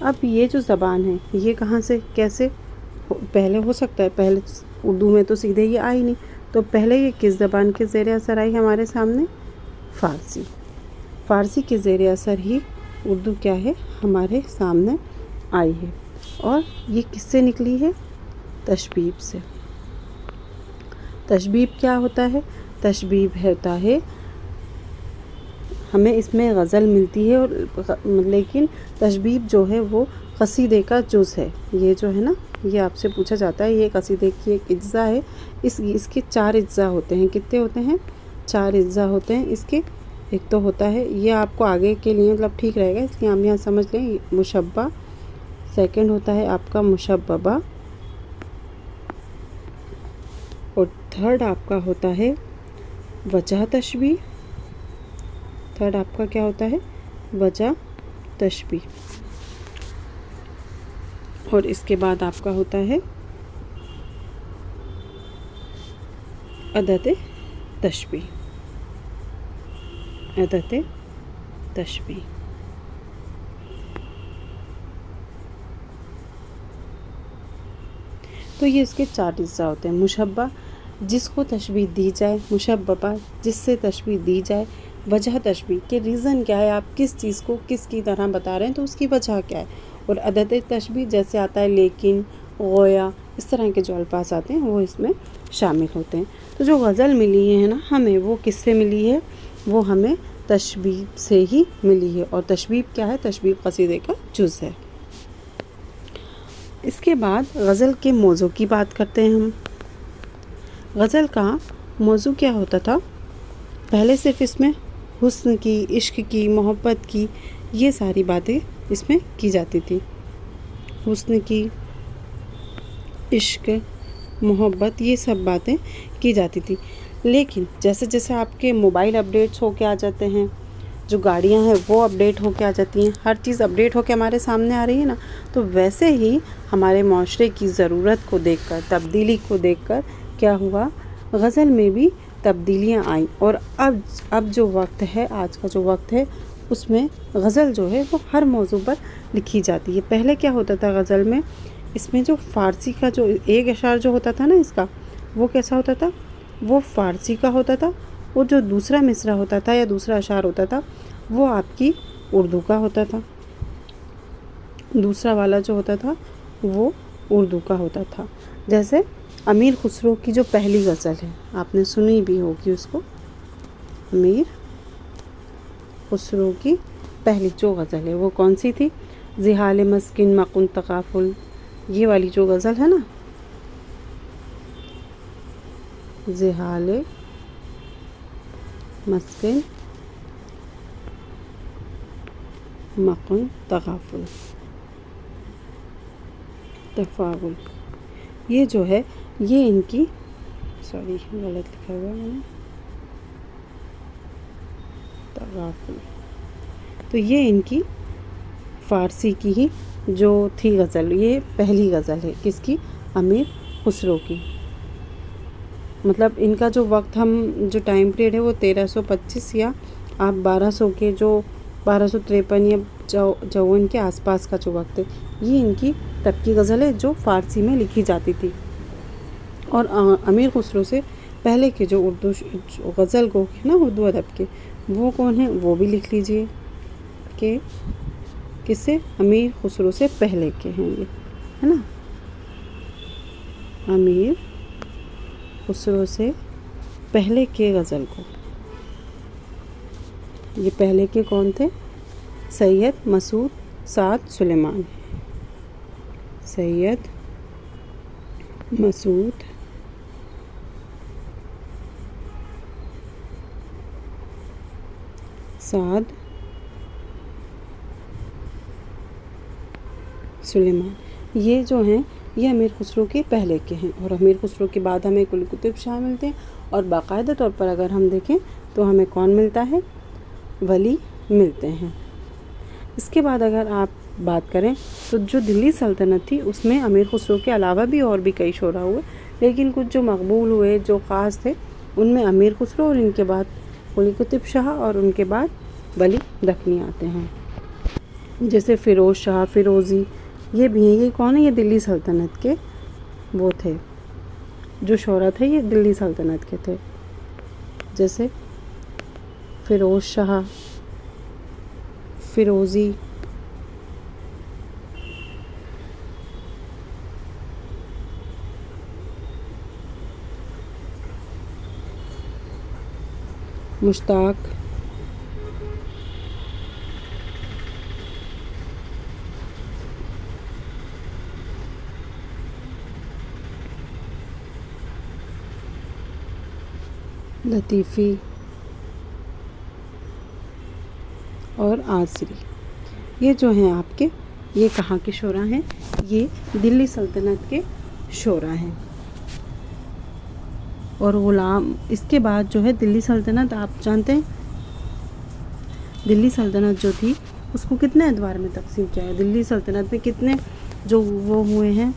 اب یہ جو زبان ہے یہ کہاں سے کیسے پہلے ہو سکتا ہے، پہلے اردو میں تو سیدھے یہ آئی نہیں، تو پہلے یہ کس زبان کے زیر اثر آئی ہمارے سامنے؟ فارسی۔ فارسی کے زیر اثر ہی اردو کیا ہے ہمارے سامنے آئی ہے، اور یہ کس سے نکلی ہے؟ تشبیب سے۔ تشبیب کیا ہوتا ہے؟ تشبیب ہوتا ہے، ہمیں اس میں غزل ملتی ہے اور لیکن تشبیب جو ہے وہ قصیدے کا جز ہے۔ یہ جو ہے نا، یہ آپ سے پوچھا جاتا ہے، یہ قصیدے کی ایک اجزا ہے، اس کے 4 اجزا ہوتے ہیں۔ کتنے ہوتے ہیں؟ 4 اجزا ہوتے ہیں اس کے۔ ایک تو ہوتا ہے، یہ آپ کو آگے کے لیے مطلب ٹھیک رہے گا، اس لیے ہم یہاں سمجھ لیں، مشبہ۔ سیکنڈ ہوتا ہے آپ کا مشببہ، اور تھرڈ آپ کا ہوتا ہے وجہ تشبیہ۔ تھرڈ آپ کا کیا ہوتا ہے؟ وجہ تشبیہ۔ اور اس کے بعد آپ کا ہوتا ہے عدد تشبیہ۔ عدد تشبیہ۔ تو یہ اس کے 4 اجزا ہوتے ہیں۔ مشبہ جس کو تشبیہ دی جائے، مشببہ جس سے تشبیہ دی جائے، وجہ تشبیہ کہ ریزن کیا ہے، آپ کس چیز کو کس کی طرح بتا رہے ہیں تو اس کی وجہ کیا ہے، اور عدد تشبیہ جیسے آتا ہے لیکن، غویا، اس طرح کے جو الفاظ آتے ہیں وہ اس میں شامل ہوتے ہیں۔ تو جو غزل ملی ہے نا ہمیں، وہ کس سے ملی ہے؟ وہ ہمیں تشبیب سے ہی ملی ہے، اور تشبیب کیا ہے؟ تشبیب قصیدے کا جز ہے۔ اس کے بعد غزل کے موضوع کی بات کرتے ہیں ہم۔ غزل کا موضوع کیا ہوتا تھا؟ پہلے صرف اس میں حسن کی، عشق کی، محبت کی، یہ ساری باتیں اس میں کی جاتی تھی۔ حسن کی، عشق، محبت، یہ سب باتیں کی جاتی تھی۔ لیکن جیسے جیسے آپ کے موبائل اپڈیٹس ہو کے آ جاتے ہیں، جو گاڑیاں ہیں وہ اپڈیٹ ہو کے آ جاتی ہیں، ہر چیز اپڈیٹ ہو کے ہمارے سامنے آ رہی ہے نا، تو ویسے ہی ہمارے معاشرے کی ضرورت کو دیکھ کر، تبدیلی کو دیکھ کر کیا ہوا؟ غزل میں بھی تبدیلیاں آئیں، اور اب جو وقت ہے، آج کا جو وقت ہے، اس میں غزل جو ہے وہ ہر موضوع پر لکھی جاتی ہے۔ پہلے کیا ہوتا تھا غزل میں؟ اس میں جو فارسی کا جو ایک اشعار جو ہوتا تھا نا اس کا، وہ کیسا ہوتا تھا؟ وہ فارسی کا ہوتا تھا، اور جو دوسرا مصرع ہوتا تھا یا دوسرا اشعار ہوتا تھا وہ آپ کی اردو کا ہوتا تھا۔ دوسرا والا جو ہوتا تھا وہ اردو کا ہوتا تھا۔ جیسے امیر خسرو کی جو پہلی غزل ہے، آپ نے سنی بھی ہوگی اس کو، امیر خسرو کی پہلی جو غزل ہے وہ کون سی تھی؟ زحال مسکن مقن تغافل، یہ والی جو غزل ہے نا، زحال مسکن مقن تغافل، تفاول، یہ جو ہے یہ ان کی، سوری غلط لکھا ہوا میں نے، تغافل، تو یہ ان کی فارسی کی ہی جو تھی غزل، یہ پہلی غزل ہے کس کی؟ امیر خسرو کی۔ مطلب ان کا جو وقت، ہم جو ٹائم پیریڈ ہے وہ 1325 یا آپ 1200 کے جو 1253 یا 54 کے آس پاس کا جو وقت ہے، یہ ان کی تب کی غزل ہے جو فارسی میں لکھی جاتی تھی۔ اور امیر خسرو سے پہلے کے جو اردو غزل کو ہے نا اردو ادب کے، وہ کون ہیں؟ وہ بھی لکھ لیجئے کہ کس سے؟ امیر خسرو سے پہلے کے ہیں یہ، ہے نا، امیر خسرو سے پہلے کے غزل کو۔ یہ پہلے کے کون تھے؟ سید مسعود سعد سلیمان، سید مسعود سعد سلیمان، یہ جو ہیں یہ امیر خسرو کے پہلے کے ہیں، اور امیر خسرو کے بعد ہمیں قلی قطب شاہ ملتے ہیں، اور باقاعدہ طور پر اگر ہم دیکھیں تو ہمیں کون ملتا ہے؟ ولی ملتے ہیں۔ اس کے بعد اگر آپ بات کریں تو جو دلی سلطنت تھی اس میں امیر خسرو کے علاوہ بھی اور بھی کئی شعراء ہوئے، لیکن کچھ جو مقبول ہوئے، جو خاص تھے، ان میں امیر خسرو اور ان کے بعد قلی قطب شاہ اور ان کے بعد ولی دکنی آتے ہیں۔ جیسے فیروز شاہ، فیروزی، یہ بھی ہیں. یہ کون ہے؟ یہ دلی سلطنت کے وہ تھے، جو شعراء تھے یہ دلی سلطنت کے تھے. جیسے فیروز شاہ، فیروزی، مشتاق، لطیفی اور آصری. یہ جو ہیں آپ کے، یہ کہاں کے شعراء ہیں؟ یہ دلی سلطنت کے شعراء ہیں. اور غلام، اس کے بعد جو ہے دلی سلطنت، آپ جانتے ہیں دلی سلطنت جو تھی اس کو کتنے ادوار میں تقسیم کیا ہے؟ دلی سلطنت میں کتنے جو وہ ہوئے ہیں،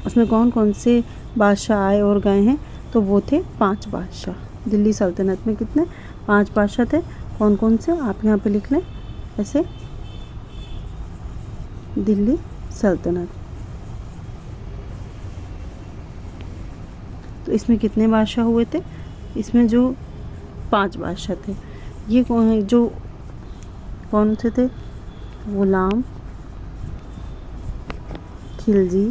اس میں کون کون سے بادشاہ آئے اور گئے ہیں؟ تو وہ تھے 5 بادشاہ. دلی سلطنت میں کتنے؟ 5 بادشاہ تھے. کون کون سے؟ آپ یہاں پہ لکھ لیں ایسے. دلی سلطنت، تو اس میں کتنے بادشاہ ہوئے تھے؟ اس میں جو 5 بادشاہ تھے. یہ کون ہیں جو کون سے تھے؟ غلام، خلجی،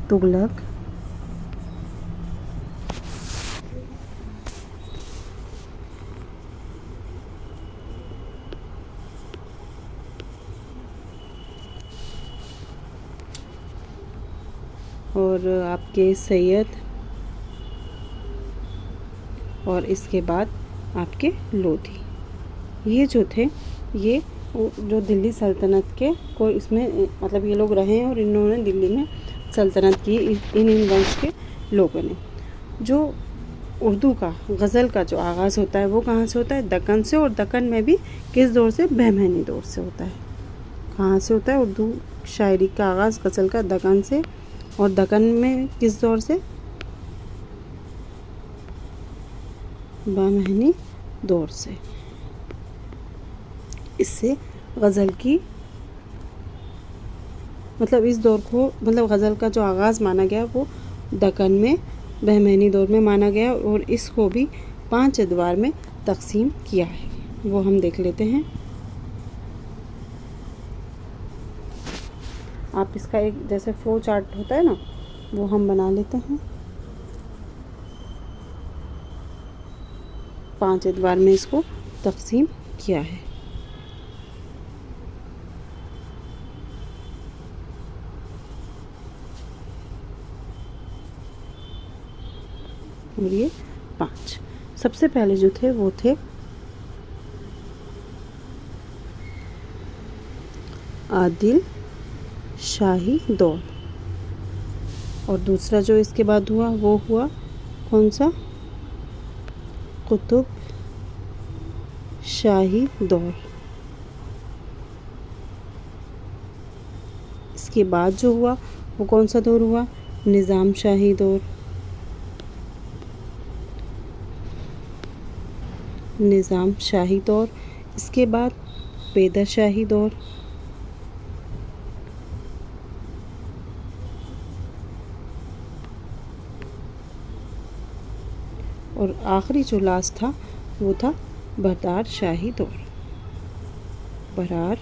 تغلق، اور آپ کے سید، اور اس کے بعد آپ کے لودھی. یہ جو تھے، یہ جو دلی سلطنت کے کو اس میں مطلب یہ لوگ رہے ہیں اور انہوں نے دلی میں سلطنت کی. ان ونش کے لوگوں نے. جو اردو کا غزل کا جو آغاز ہوتا ہے وہ کہاں سے ہوتا ہے؟ دکن سے. اور دکن میں بھی کس دور سے؟ بہمنی دور سے ہوتا ہے. کہاں سے ہوتا ہے اردو شاعری کا آغاز غزل کا؟ دکن سے. اور دکن میں کس دور سے؟ بہمنی دور سے. اس سے غزل کی مطلب اس دور کو، مطلب غزل کا جو آغاز مانا گیا وہ دکن میں بہمنی دور میں مانا گیا. اور اس کو بھی 5 ادوار میں تقسیم کیا ہے، وہ ہم دیکھ لیتے ہیں. آپ اس کا ایک جیسے فلو چارٹ ہوتا ہے نا، وہ ہم بنا لیتے ہیں. 5 ادوار میں اس کو تقسیم کیا ہے. اور یہ 5 سب سے پہلے جو تھے وہ تھے عادل شاہی دور. اور دوسرا جو اس کے بعد ہوا وہ ہوا کون سا؟ قطب شاہی دور. اس کے بعد جو ہوا وہ کون سا دور ہوا؟ نظام شاہی دور. نظام شاہی دور. اس کے بعد پیدر شاہی دور. اور آخری جو لاسٹ تھا وہ تھا بہرار شاہی دور. بہرار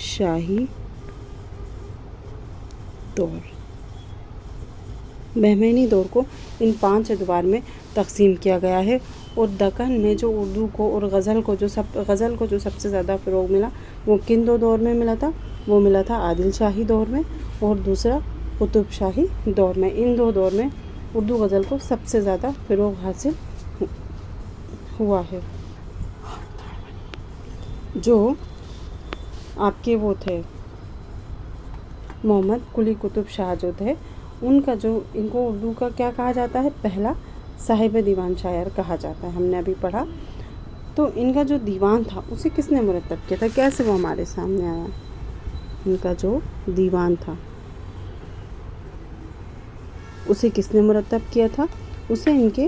شاہی دور. بہمنی دور کو ان 5 ادوار میں تقسیم کیا گیا ہے. اور دکن میں جو اردو کو اور غزل کو جو سب سے زیادہ فروغ ملا وہ کن 2 دور میں ملا تھا؟ وہ ملا تھا عادل شاہی دور میں اور دوسرا قطب شاہی دور میں. ان 2 دور میں اردو غزل کو سب سے زیادہ فروغ حاصل ہوا ہے. جو آپ کے وہ تھے محمد قلی قطب شاہ جو تھے، ان کو اردو کا کیا کہا جاتا ہے؟ پہلا صاحب دیوان شاعر کہا جاتا ہے. ہم نے ابھی پڑھا. تو ان کا جو دیوان تھا اسے کس نے مرتب کیا تھا؟ کیسے وہ ہمارے سامنے آیا؟ ان کا جو دیوان تھا اسے کس نے مرتب کیا تھا؟ اسے ان کے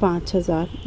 5000।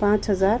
5000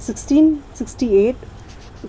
1668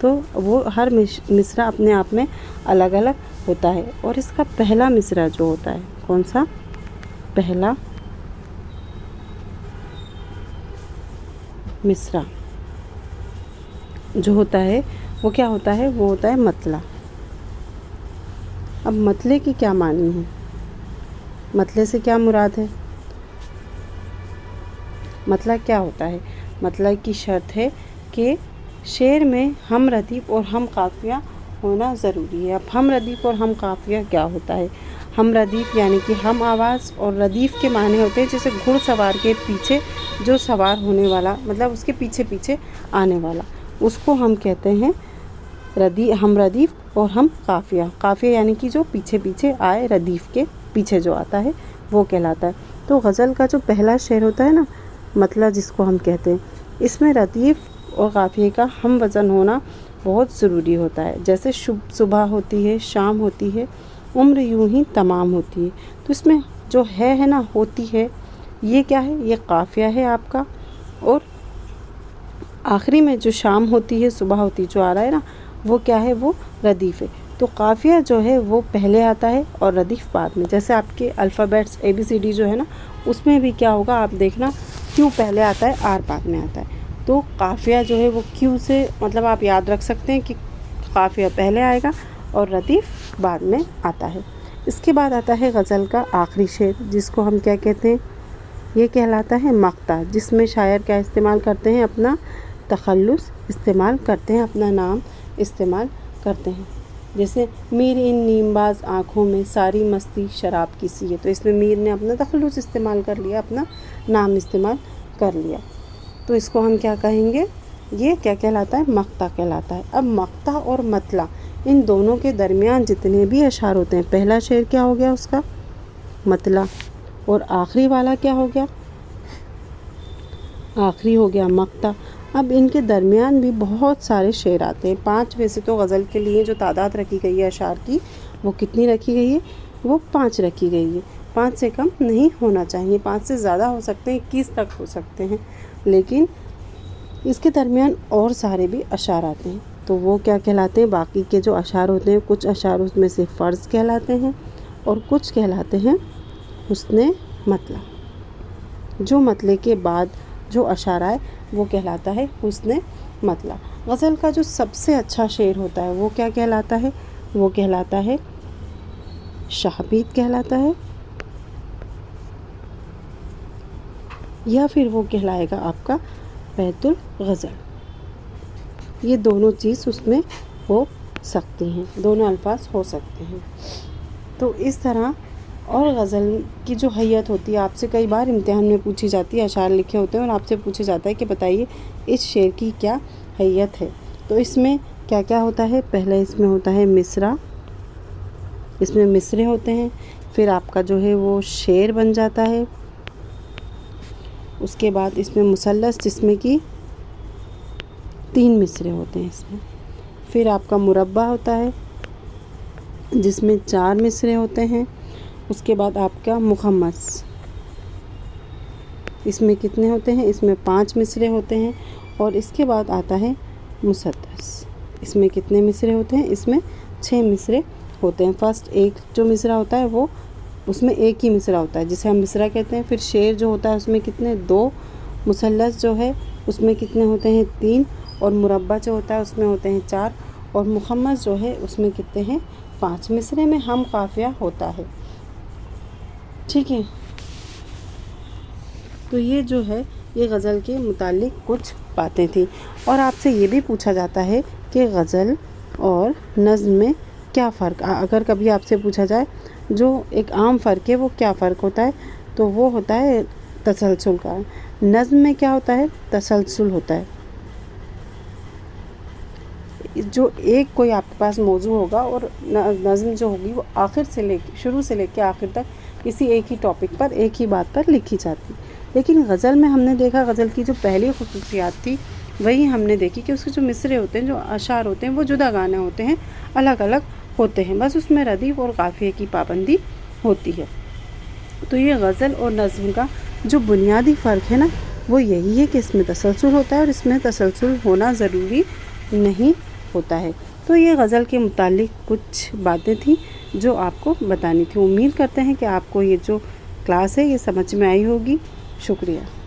تو وہ ہر مصرع اپنے آپ میں الگ الگ ہوتا ہے. اور اس کا پہلا مصرع جو ہوتا ہے، کون سا؟ پہلا مصرع جو ہوتا ہے وہ کیا ہوتا ہے؟ وہ ہوتا ہے مطلع. اب مطلع کی کیا معنی ہے؟ مطلع سے کیا مراد ہے؟ مطلع کیا ہوتا ہے؟ مطلع کی شرط ہے کہ شعر میں ہم ردیف اور ہم قافیہ ہونا ضروری ہے. اب ہم ردیف اور ہم قافیہ کیا ہوتا ہے؟ ہم ردیف یعنی کہ ہم آواز، اور ردیف کے معنی ہوتے ہیں جیسے گھڑ سوار کے پیچھے جو سوار ہونے والا، مطلب اس کے پیچھے پیچھے آنے والا، اس کو ہم کہتے ہیں ہم ردیف اور ہم قافیہ. قافیہ یعنی کہ جو پیچھے پیچھے آئے، ردیف کے پیچھے جو آتا ہے وہ کہلاتا ہے. تو غزل کا جو پہلا شعر ہوتا ہے نا، مطلع جس کو ہم کہتے ہیں، اس میں ردیف اور قافیے کا ہم وزن ہونا بہت ضروری ہوتا ہے. جیسے صبح ہوتی ہے، شام ہوتی ہے، عمر یوں ہی تمام ہوتی ہے. تو اس میں جو ہے نا، ہوتی ہے، یہ کیا ہے؟ یہ قافیہ ہے آپ کا. اور آخری میں جو شام ہوتی ہے، صبح ہوتی ہے، جو آ رہا ہے نا، وہ کیا ہے؟ وہ ردیف ہے. تو قافیہ جو ہے وہ پہلے آتا ہے اور ردیف بعد میں. جیسے آپ کے الفابیٹس ABCD جو ہے نا، اس میں بھی کیا ہوگا آپ دیکھنا، کیو پہلے آتا ہے، آر بعد میں آتا ہے. تو قافیہ جو ہے وہ کیو سے، مطلب آپ یاد رکھ سکتے ہیں کہ قافیہ پہلے آئے گا اور ردیف بعد میں آتا ہے. اس کے بعد آتا ہے غزل کا آخری شعر، جس کو ہم کیا کہتے ہیں؟ یہ کہلاتا ہے مقطع، جس میں شاعر کیا استعمال کرتے ہیں؟ اپنا تخلص استعمال کرتے ہیں، اپنا نام استعمال کرتے ہیں. جیسے میر ان نیم باز آنکھوں میں ساری مستی شراب کی سی ہے. تو اس میں میر نے اپنا تخلص استعمال کر لیا، اپنا نام استعمال کر لیا. تو اس کو ہم کیا کہیں گے؟ یہ کیا کہلاتا ہے؟ مقطع کہلاتا ہے. اب مقطع اور مطلع، ان دونوں کے درمیان جتنے بھی اشعار ہوتے ہیں، پہلا شعر کیا ہو گیا اس کا؟ مطلع. اور آخری والا کیا ہو گیا؟ آخری ہو گیا مقطع. اب ان کے درمیان بھی بہت سارے شعر آتے ہیں. 5 ویسے تو غزل کے لیے جو تعداد رکھی گئی ہے اشعار کی، وہ کتنی رکھی گئی ہے؟ وہ 5 رکھی گئی ہے. 5 سے کم نہیں ہونا چاہیے. 5 سے زیادہ ہو سکتے ہیں، 21 تک ہو سکتے ہیں، لیکن اس کے درمیان اور سارے بھی اشعار آتے ہیں. تو وہ کیا کہلاتے ہیں؟ باقی کے جو اشعار ہوتے ہیں، کچھ اشعار اس میں سے فرض کہلاتے ہیں اور کچھ کہلاتے ہیں حسن مطلع. جو مطلع کے بعد جو اشعار آئے وہ کہلاتا ہے حسن مطلع. غزل کا جو سب سے اچھا شعر ہوتا ہے وہ کیا کہلاتا ہے؟ وہ کہلاتا ہے شاہبید کہلاتا ہے، یا پھر وہ کہلائے گا آپ کا بیت الغزل. یہ دونوں چیز اس میں ہو سکتی ہیں، دونوں الفاظ ہو سکتے ہیں. تو اس طرح. اور غزل کی جو حیت ہوتی ہے، آپ سے کئی بار امتحان میں پوچھی جاتی ہے. اشعار لکھے ہوتے ہیں اور آپ سے پوچھا جاتا ہے کہ بتائیے اس شعر کی کیا حیت ہے. تو اس میں کیا کیا ہوتا ہے؟ پہلے اس میں ہوتا ہے مصرع، اس میں مصرے ہوتے ہیں. پھر آپ کا جو ہے وہ شعر بن جاتا ہے. اس کے بعد اس میں مثلث، جس میں کہ 3 مصرے ہوتے ہیں اس میں. پھر آپ کا مربع ہوتا ہے جس میں 4 مصرے ہوتے ہیں. اس کے بعد آپ کا مخمس، اس میں کتنے ہوتے ہیں؟ اس میں 5 مصرے ہوتے ہیں. اور اس کے بعد آتا ہے مسدس، اس میں کتنے مصرے ہوتے ہیں؟ اس میں 6 مصرے ہوتے ہیں. فرسٹ ایک جو مصرع ہوتا ہے وہ، اس میں ایک ہی مصرع ہوتا ہے جسے ہم مصرع کہتے ہیں. پھر شعر جو ہوتا ہے اس میں کتنے؟ 2. مثلث جو ہے اس میں کتنے ہوتے ہیں؟ 3. اور مربع جو ہوتا ہے اس میں ہوتے ہیں 4. اور مخمس جو ہے اس میں کتنے ہیں؟ 5. مصرے میں ہم قافیہ ہوتا ہے. ٹھیک ہے. تو یہ جو ہے یہ غزل کے متعلق کچھ باتیں تھیں. اور آپ سے یہ بھی پوچھا جاتا ہے کہ غزل اور نظم میں کیا فرق، اگر کبھی آپ سے پوچھا جائے جو ایک عام فرق ہے وہ کیا فرق ہوتا ہے، تو وہ ہوتا ہے تسلسل کا. نظم میں کیا ہوتا ہے؟ تسلسل ہوتا ہے. جو ایک کوئی آپ کے پاس موضوع ہوگا اور نظم جو ہوگی وہ شروع سے لے کے آخر تک کسی ایک ہی ٹاپک پر، ایک ہی بات پر لکھی جاتی. لیکن غزل میں ہم نے دیکھا، غزل کی جو پہلی خصوصیات تھی وہی ہم نے دیکھی کہ اس کے جو مصرے ہوتے ہیں، جو اشعار ہوتے ہیں، وہ جدا گانے ہوتے ہیں، الگ الگ ہوتے ہیں. بس اس میں ردیف اور قافیے کی پابندی ہوتی ہے. تو یہ غزل اور نظم کا جو بنیادی فرق ہے نا، وہ یہی ہے کہ اس میں تسلسل ہوتا ہے اور اس میں تسلسل ہونا ضروری نہیں ہوتا ہے۔ تو یہ غزل کے متعلق کچھ باتیں تھیں جو آپ کو بتانی تھی۔ امید کرتے ہیں کہ آپ کو یہ جو کلاس ہے یہ سمجھ میں آئی ہوگی۔ شکریہ۔